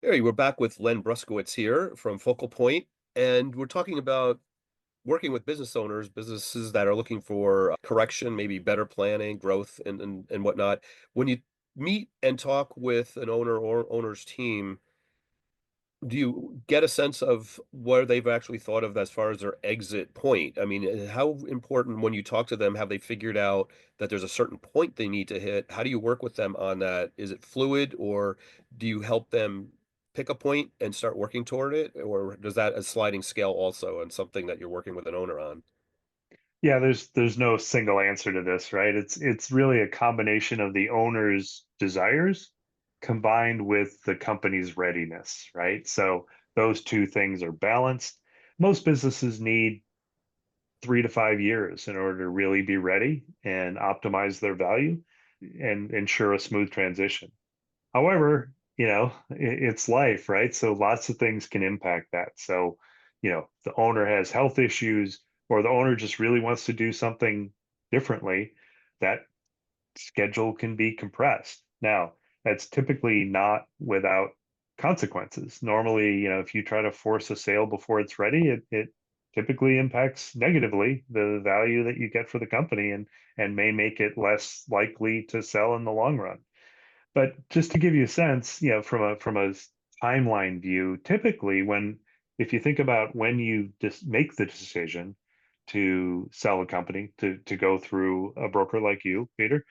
Hey, we're back with Len Bruskowitz here from Focal Point, and we're talking about working with business owners, businesses that are looking for correction, maybe better planning, growth, and whatnot. When you meet and talk with an owner or owner's team, do you get a sense of where they've actually thought of as far as their exit point? I mean, how important when you talk to them, have they figured out that there's a certain point they need to hit? How do you work with them on that? Is it fluid, or do you help them pick a point and start working toward it? Or does that a sliding scale also and something that you're working with an owner on? Yeah, there's no single answer to this, right? It's really a combination of the owner's desires combined with the company's readiness, right? So those two things are balanced. Most businesses need 3 to 5 years in order to really be ready and optimize their value and ensure a smooth transition. However, it's life, right? So lots of things can impact that. So, the owner has health issues or the owner just really wants to do something differently, that schedule can be compressed. Now, that's typically not without consequences. Normally, if you try to force a sale before it's ready, it typically impacts negatively the value that you get for the company and may make it less likely to sell in the long run. But just to give you a sense, from a timeline view, typically if you think about when you just make the decision to sell a company to go through a broker like you, Peter,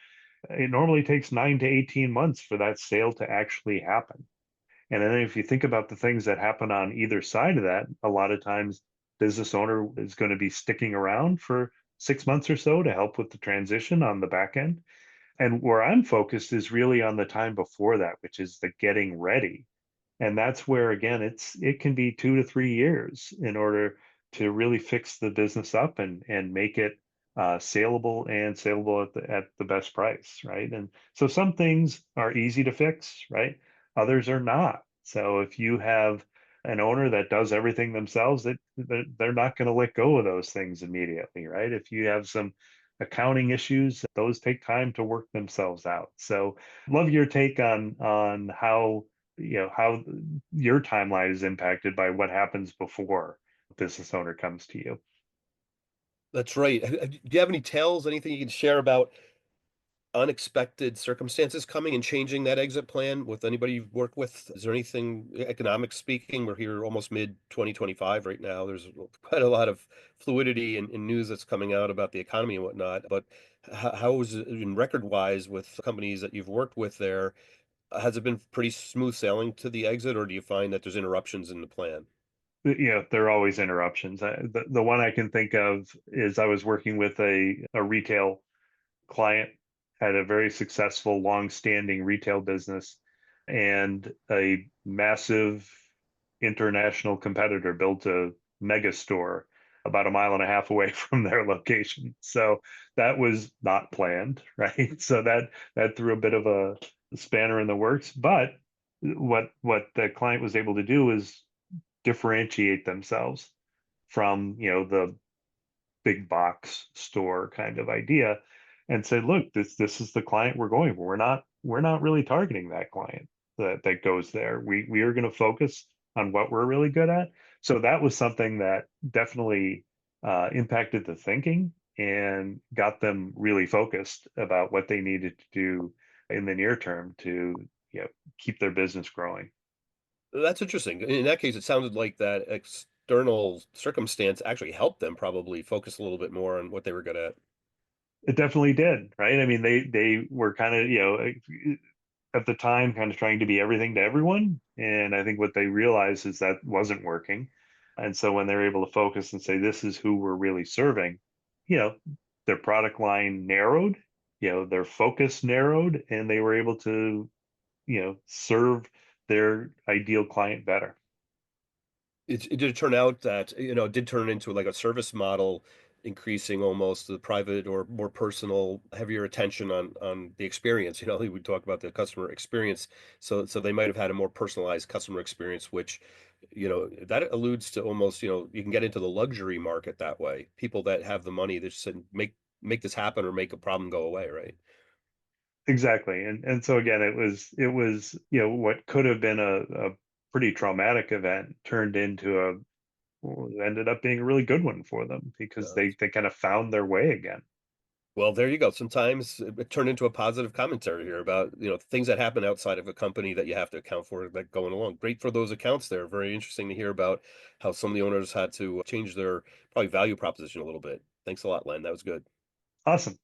it normally takes 9 to 18 months for that sale to actually happen. And then if you think about the things that happen on either side of that, a lot of times business owner is going to be sticking around for 6 months or so to help with the transition on the back end. And where I'm focused is really on the time before that, which is the getting ready. And that's where, again, it can be 2 to 3 years in order to really fix the business up and make it saleable at the best price, right? And so some things are easy to fix, right? Others are not. So if you have an owner that does everything themselves, they're not going to let go of those things immediately, right? If you have some accounting issues, those take time to work themselves out. So love your take on how your timeline is impacted by what happens before a business owner comes to you. That's right. Do you have any tales, anything you can share about unexpected circumstances coming and changing that exit plan with anybody you've worked with? Is there anything economic speaking? We're here almost mid 2025 right now. There's quite a lot of fluidity and news that's coming out about the economy and whatnot. But how is it in record wise with companies that you've worked with there? Has it been pretty smooth sailing to the exit, or do you find that there's interruptions in the plan? There are always interruptions. The one I can think of is I was working with a retail client, had a very successful, long-standing retail business, and a massive international competitor built a mega store about a mile and a half away from their location. So that was not planned, right? So that threw a bit of a spanner in the works. But what the client was able to do is differentiate themselves from, the big box store kind of idea and say, look, this is the client we're going for. We're not really targeting that client that goes there. We are going to focus on what we're really good at. So that was something that definitely impacted the thinking and got them really focused about what they needed to do in the near term to, keep their business growing. That's interesting. In that case, it sounded like that external circumstance actually helped them probably focus a little bit more on what they were good at. It definitely did, right? I mean, they were kind of, at the time kind of trying to be everything to everyone. And I think what they realized is that wasn't working. And so when they're able to focus and say, this is who we're really serving, you know, their product line narrowed, their focus narrowed, and they were able to, serve their ideal client better. It did turn out that, it did turn into like a service model, increasing almost the private or more personal, heavier attention on the experience. We talk about the customer experience. So they might have had a more personalized customer experience, which, that alludes to almost, you can get into the luxury market that way. People that have the money that just said, make this happen or make a problem go away, right? Exactly. And so again, it was, what could have been a pretty traumatic event turned into a well, ended up being a really good one for them because Uh, they kind of found their way again. well, there you go. Sometimes it turned into a positive commentary here about, things that happen outside of a company that you have to account for that going along. Great for those accounts there. Very interesting to hear about how some of the owners had to change their probably value proposition a little bit. Thanks a lot, Len. That was good. Awesome.